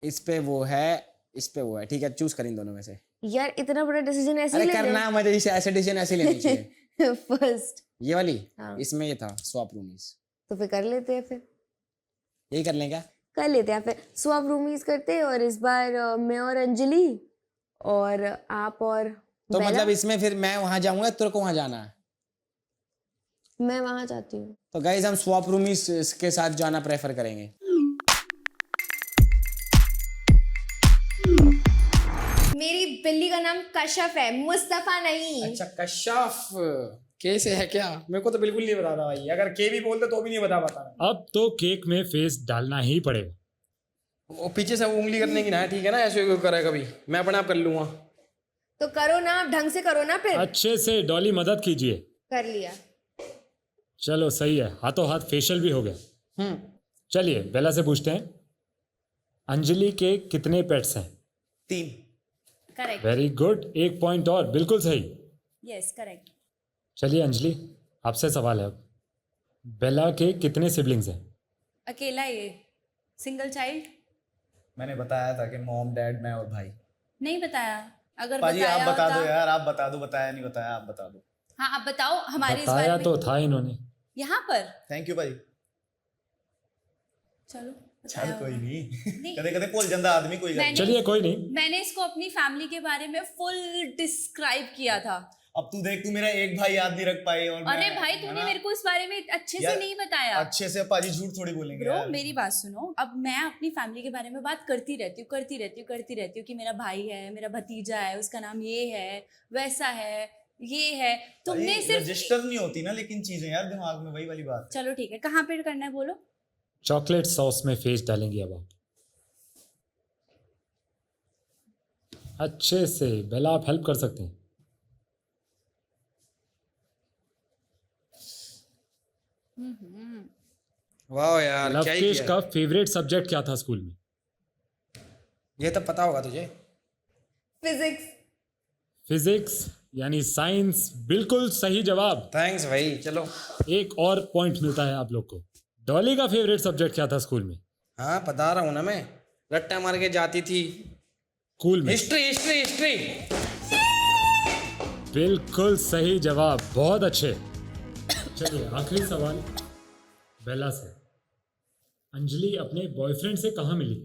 इस पे वो है, इस पे वो है, ठीक है, चूज कर इन दोनों में से। यार इतना बड़ा डिसीजन ऐसे अरे ही ले करना मुझे इसे ऐसे डिसीजन ऐसे लेनी चाहिए। फर्स्ट। ये वाली, हाँ। इसमें ये था स्वैप रूमीज, तो फिर कर लेते हैं, फिर यही कर लें क्या? कर लेते हैं, फिर स्वैप रूमीज करते हैं। और इस बार मैं और अंजलि और आप और तो बेला। मतलब इसमें फिर मैं वहां जाऊंगा, तेरे को वहां जाना है। मैं वहां जाती हूँ। तो गाइस हम स्वैप रूमीज के साथ जाना प्रेफर करेंगे। मेरी बिल्ली का नाम कशफ है, मुस्तफा नहीं। अच्छा कश्यप, के से है क्या? मेरे को तो बिल्कुल नहीं बता था भाई, अगर के भी बोलते तो भी नहीं बता पाता। अब तो केक में फेस डालना ही पड़ेगा। वो पीछे से उंगली करने की ना, ठीक है ना, ऐसे क्यों करे, कभी मैं अपने आप कर लूंगा। तो करो ना, आप ढंग से करो ना फिर। अच्छे से डॉली मदद कीजिए। कर लिया। चलो सही है, हाथों हाथ फेशियल भी हो गया। चलिए बेला से पूछते हैं, अंजलि के कितने पेट्स हैं? 3। करेक्ट। वेरी गुड, 1 पॉइंट और, बिल्कुल सही। Yes correct. चलिए अंजलि, आपसे सवाल है अब, बेला के कितने सिबलिंग्स हैं? अकेला ये सिंगल चाइल्ड। मैंने बताया था कि मॉम डैड मैं और भाई। नहीं बताया, अगर पाजी बताया आप बता होता। दो यार, आप बता दो, बताया नहीं बताया आप बता दो। हाँ आप बताओ हमारे इस बताया बारे तो में था इन्होंने। यहाँ पर। थैंक यू भाई। चलो चल बताया कोई होगा। नहीं, नहीं। कदे कदे भूल जाता आदमी, कोई गल मैंने- नहीं। चलिए कोई नहीं, मैंने इसको अपनी फैमिली के बारे में फुल डिस्क्राइब किया था। अब तू देख, तू मेरा एक भाई याद नहीं रख पाई और अरे मैं- भाई है तूने ना? मेरे को इस बारे में अच्छे से यार, नहीं बताया। अच्छे से पाजी झूठ थोड़ी बोलेंगे ब्रो यार। मेरी बात सुनो, अब मैं अपनी फैमिली के बारे में बात करती रहती हूँ कि मेरा भाई है, मेरा भतीजा है, उसका नाम ये है, वैसा है, ये है। तुमने भाई, सिर्फ रजिस्टर नहीं होती ना लेकिन चीजें यार दिमाग में, वही वाली बात। चलो ठीक है, कहाँ पे करना है बोलो। चॉकलेट सॉस में फेस डालेंगे अब आप। अच्छे से बेला, आप हेल्प कर सकते हैं। वाह यार, क्या ही लवकेश किया का है। फेवरेट सब्जेक्ट क्या था स्कूल में? ये तो पता होगा तुझे। फिजिक्स। फिजिक्स यानी साइंस, बिल्कुल सही जवाब। थैंक्स भाई, चलो। एक और पॉइंट मिलता है आप लोग को। डॉली का फेवरेट सब्जेक्ट क्या था स्कूल में? हाँ बता रहा हूँ ना, मैं रट्टा मार के जाती थी। स्कूल में हिस्ट्री हिस्ट्री हिस्ट्री। बिल्कुल सही जवाब, बहुत अच्छे। चलिए आखिरी सवाल बेला से, अंजलि अपने बॉयफ्रेंड से कहाँ मिली?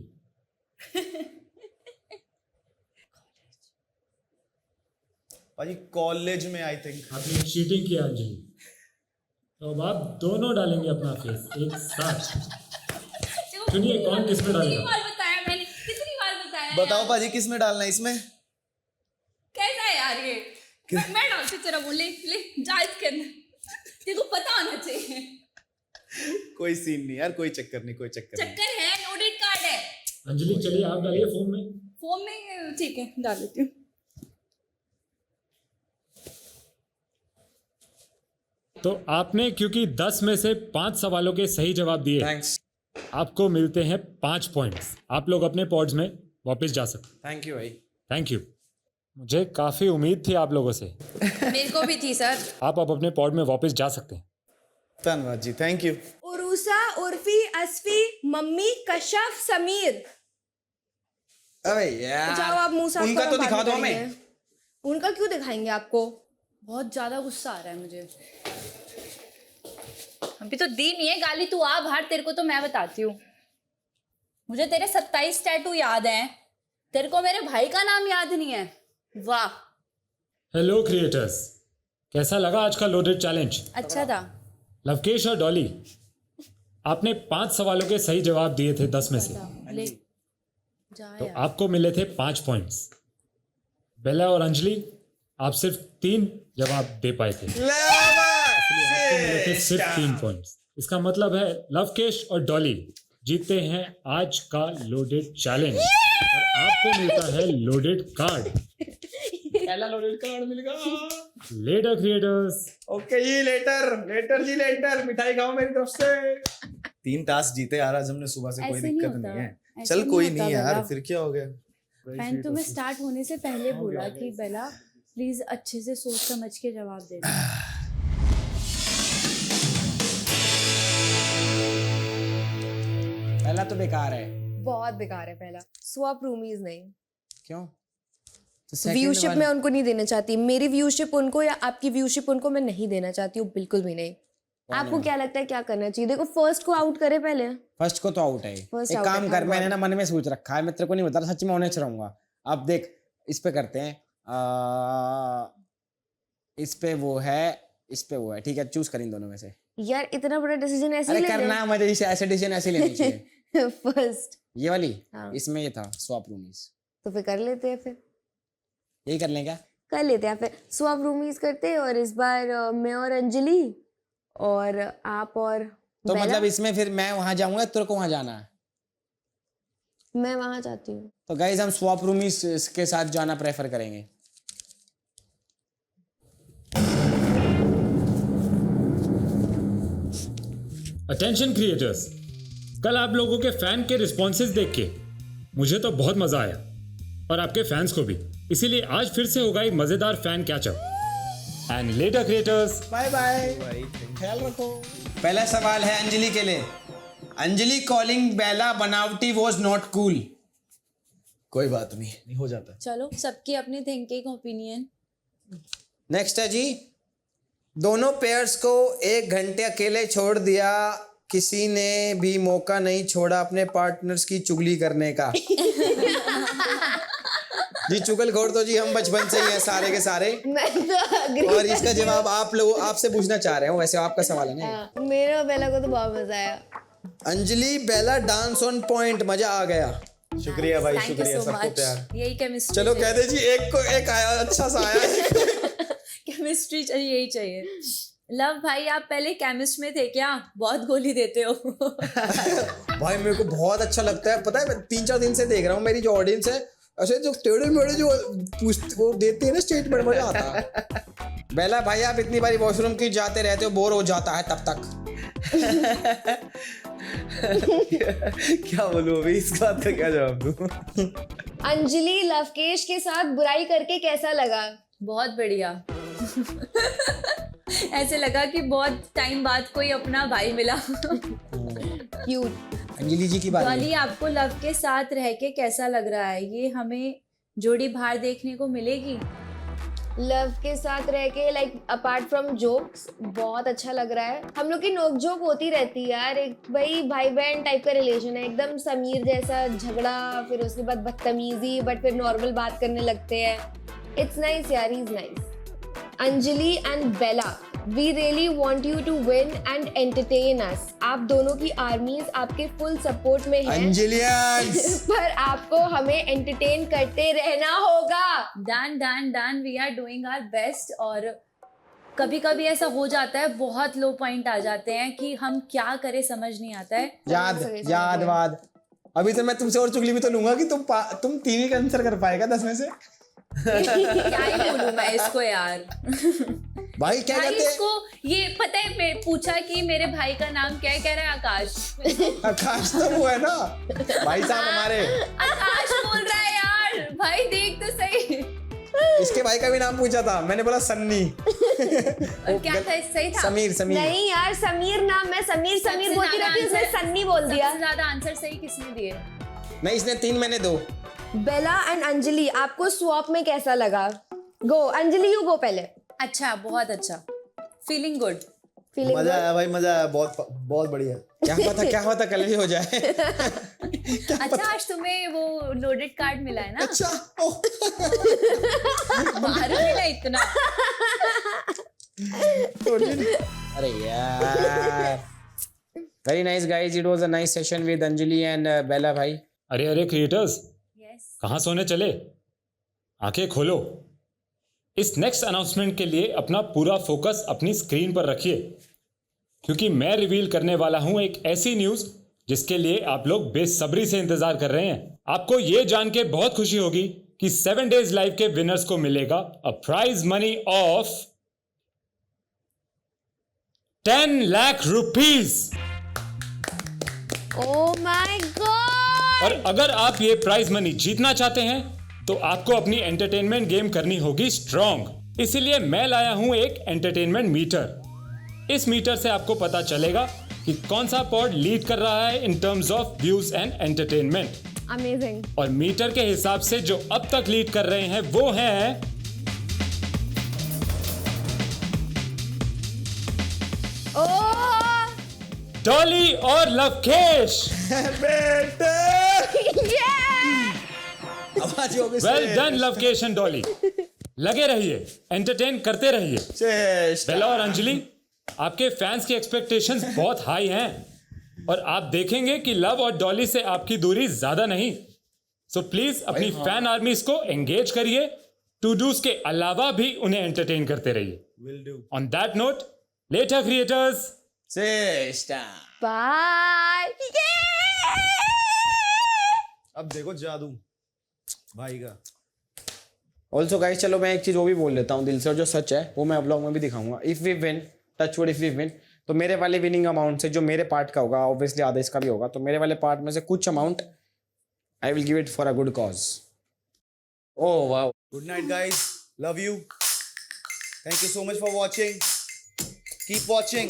पाजी कॉलेज में आई थिंक। आपने चीटिंग किया अंजलि, तो अब आप दोनों डालेंगे अपना फेस एक साथ। चुनिए कौन किस में कितनी डालेगा। बार बताया मैंने, कितनी बार बताया बताओ यार। पाजी किस में डालना है इसमें? कैसा है यार ये। मैं डालती तेरा बोल, ले जा इसके अंदर, तेरे को पता होना चाहिए। कोई सीन नहीं यार, कोई चक्कर नहीं, कोई चक्कर नहीं। चक्कर है, लोडेड कार्ड है। अंजलि चलिए आप डालिए फॉर्म में। फॉर्म में ठीक है, डाल देती हूँ। तो आपने क्योंकि 10 में से 5 सवालों के सही जवाब दिए, थैंक्स। आपको मिलते हैं 5 पॉइंट्स। आप लोग अपने पॉड्स में वापस जा सकते हैं। थैंक यू भाई। Thank you. मुझे काफ़ी उम्मीद थी आप लोगों से। मेरे को भी थी सर। आप अब अपने पॉड में वापस जा सकते हैं। धन्यवाद ji, thank you. Urusa, Urfi, Asfi, mummy, Kashaf, Sameer. अबे यार, जाओ आप मुंह साफ उनका करो, तो बाद दिखा में दो करेंगे। हमें। उनका क्यों दिखाएंगे आपको? बहुत ज्यादा गुस्सा आ रहा है मुझे। अभी तो दी नहीं है गाली, तू आ बाहर, तेरे को तो मैं बताती हूँ। मुझे तेरे 27 टैटू याद हैं, तेरे को मेरे भाई का नाम याद नहीं है। वाह, हेलो क्रिएटर्स, कैसा लगा आज का लोडेड चैलेंज? अच्छा था। लवकेश और डॉली, आपने 5 सवालों के सही जवाब दिए थे 10 में से, ले जा तो यार। आपको मिले थे 5 पॉइंट्स। बेला और अंजलि, आप सिर्फ 3 जवाब दे पाए थे, मिले थे सिर्फ 3 पॉइंट्स। इसका मतलब है लवकेश और डॉली जीतते हैं आज का लोडेड चैलेंज और आपको मिलता है लोडेड कार्ड। पहला लोडेड कार्ड मिल गया। लेटर क्रिएटर्स, ओके जी, लेटर जी, लेटर। मिठाई खाओ मेरी तरफ से। 3 टास्क जीते यार आज हमने सुबह से, कोई ऐसे नहीं दिक्कत होता, नहीं है। ऐसे चल नहीं कोई होता नहीं यार, बेला। फिर क्या हो गया? मैंने तुम्हें स्टार्ट होने से पहले बोला कि बेला प्लीज अच्छे से सोच समझ के जवाब देना। पहला तो बेकार है। बहुत बेकार है पहला। स्वैप रूमीज नहीं, क्यों? तो second व्यूशिप वाले- मैं उनको नहीं देना चाहती, मेरी व्यूशिप उनको या आपकी व्यूशिप उनको मैं नहीं देना चाहती हूँ, बिल्कुल भी नहीं। आपको क्या लगता है क्या करना चाहिए? देखो फर्स्ट को आउट करे पहले। फर्स्ट को तो आउट है। First एक out काम है, कर, हाँ, मैंने ना मन में सोच रखा है, मैं तेरे को नहीं बता रहा, सच में ऑनेस्ट रहूंगा। अब देख, इस पे करते हैं, इस पे वो है, ठीक है, चूज कर इन दोनों में से। यार इतना बड़ा डिसीजन ऐसे अरे ही ले करना है मुझे, ऐसे डिसीजन ऐसे लेनी चाहिए। फर्स्ट ये वाली, हाँ। इसमें ये था स्वैप रूमीज, तो फिर कर लेते हैं, फिर यही कर लें क्या? कर लेते हैं, फिर स्वैप रूमीज करते हैं। और इस बार मैं और अंजलि और आप और तो बेला। मतलब इसमें फिर मैं वहां जाऊंगा, तेरे को वहां जाना है। मैं वहां जाती हूँ। तो गाइस हम स्वैप रूमीज के साथ जाना प्रेफर करेंगे। अटेंशन क्रिएटर्स, कल आप लोगों के फैन के रिस्पॉन्सेज देख के मुझे तो बहुत मजा आया और आपके फैंस को भी, इसीलिए आज फिर से होगा एक मजेदार fan catch up. And later creators, bye bye, ख्याल रखो। पहला सवाल है अंजलि के लिए। अंजलि कॉलिंग बेला बनावटी वाज नॉट कूल। कोई बात नहीं, हो जाता है। चलो, सबकी अपनी थिंकिंग ओपिनियन। नेक्स्ट है जी, दोनों पेयर्स को 1 घंटे अकेले छोड़ दिया, किसी ने भी मौका नहीं छोड़ा अपने पार्टनर्स की चुगली करने का। जी चुगलखोर तो जी हम बचपन से ही हैं सारे के सारे। मैं तो agree और इसका जवाब आप लोग आपसे पूछना चाह रहे हो, वैसे आपका सवाल है ना। हाँ, मेरा और बेला को तो बहुत मजा आया। अंजलि बेला डांस ऑन पॉइंट, मजा आ गया। शुक्रिया भाई, Thank you शुक्रिया, so सबको much. प्यार। यही केमिस्ट्री। चलो कह दे जी, एक को एक आया, अच्छा सा आया। केमिस्ट्री चाहिए, यही चाहिए। लव भाई, आप पहले केमिस्ट में थे क्या? बहुत गोली देते हो। भाई मेरे को बहुत अच्छा लगता है, पता है मैं 3-4 दिन से देख रहा हूँ, मेरी जो ऑडियंस है ऐसे जो टेढ़े मेढ़े जो वो देते हैं ना स्टेटमेंट, मजा आता है। बेला भाई आप इतनी बारी वॉशरूम क्यों जाते रहते हो, बोर हो जाता है तब तक। क्या बोलूं अभी, इस बात का क्या जवाब दूं? अंजलि लवकेश के साथ बुराई करके कैसा लगा? बहुत बढ़िया। ऐसे लगा कि बहुत टाइम बाद कोई अपना भाई मिला। क्यूट। अंजलि जी की बात डॉली, आपको लव के साथ रह के कैसा लग रहा है? ये हमें जोड़ी बाहर देखने को मिलेगी? लव के साथ रह के लाइक अपार्ट फ्रॉम जोक्स बहुत अच्छा लग रहा है। हम लोग की नोक जोक होती रहती है यार, एक भाई बहन टाइप का रिलेशन है, एकदम समीर जैसा झगड़ा, फिर उसके बाद बदतमीजी, बट फिर नॉर्मल बात करने लगते हैं। इट्स नाइस यार, he is nice. Anjali and Bela, we really want you to win and entertain us. आप दोनों की आर्मीज आपके फुल सपोर्ट में है, अंजलियंस। पर आपको हमें एंटरटेन करते रहना होगा। Done, we are doing our best. और कभी कभी ऐसा हो जाता है, बहुत लो पॉइंट आ जाते हैं कि हम क्या करें समझ नहीं आता है। याद वाद। अभी तो मैं तुमसे और चुगली भी तो लूंगा कि तुम 3 ही का आंसर कर पाएगा 10 में से। क्या ही बोलूं मैं इसको यार। भाई क्या भाई कहते हैं? इसको ये पता है, मैं पूछा कि मेरे भाई का नाम क्या है, कह रहा है आकाश। आकाश तो वो है ना भाई साहब हमारे। आकाश बोल रहा है यार, भाई देख तो सही। इसके भाई का भी नाम पूछा था, मैंने बोला सन्नी। और क्या था, सही था? समीर। नहीं यार, समीर नाम, मैं समीर सबसे बोलती ज्यादा रहती हूँ, उसने आंसर- सन्नी बोल दिया। सबसे ज्यादा आंसर सही किसने दिए? नहीं इसने 3, मैंने 2। बेला एंड अंजलि, आपको स्वैप में कैसा लगा? गो अंजलि, यू गो पहले। अच्छा, बहुत अच्छा, फीलिंग गुड। फीलिंग मजा आया भाई, मजा आया, बहुत बहुत बढ़िया। क्या पता कल भी हो जाए। अच्छा, आज तुम्हें वो लोडेड कार्ड मिला है ना? अच्छा ओह। बाहर मिला इतना। अरे यार, very nice guys, it was a nice session with Anjali and Bela भाई। अरे क्रिएटर्स, यस। कहाँ सोने चले? आंखें खोलो। इस नेक्स्ट अनाउंसमेंट के लिए अपना पूरा फोकस अपनी स्क्रीन पर रखिए, क्योंकि मैं रिवील करने वाला हूं एक ऐसी न्यूज जिसके लिए आप लोग बेसब्री से इंतजार कर रहे हैं। आपको यह जान के बहुत खुशी होगी कि 7 डेज लाइव के विनर्स को मिलेगा a prize money of 10 lakh rupees. Oh my God. और अगर आप ये प्राइज मनी जीतना चाहते हैं तो आपको अपनी एंटरटेनमेंट गेम करनी होगी स्ट्रॉन्ग। इसीलिए मैं लाया हूं एक एंटरटेनमेंट मीटर। इस मीटर से आपको पता चलेगा कि कौन सा पॉड लीड कर रहा है in terms of views and entertainment. Amazing. और मीटर के हिसाब से जो अब तक लीड कर रहे हैं वो हैं ओह डॉली और लवकेश। बेटे yeah! आवाज हो गई। Well done Lavkesh and Dolly, लगे रहिए, एंटरटेन करते रहिए। श्रेष्ठ। बेला और अंजलि, आपके फैंस की एक्सपेक्टेशंस बहुत हाई हैं और आप देखेंगे कि लव और डॉली से आपकी दूरी ज्यादा नहीं। सो प्लीज अपनी फैन आर्मीज को एंगेज करिए, टू डूज के अलावा भी उन्हें एंटरटेन करते रहिए। On that note, later creators, Shreshth. Bye. अब देखो जादू भाई का। ऑल्सो गाइस, चलो मैं एक चीज वो भी बोल लेता हूँ दिल से, और जो सच है वो मैं व्लॉग में भी दिखाऊंगा। If we win, touch wood, if we win, तो मेरे वाले विनिंग अमाउंट से जो मेरे पार्ट का होगा, ऑब्वियसली आदेश का भी होगा, तो मेरे वाले पार्ट में से कुछ amount I will give it for a good cause. Oh wow. Good night guys, love you, thank you so much for watching, keep watching.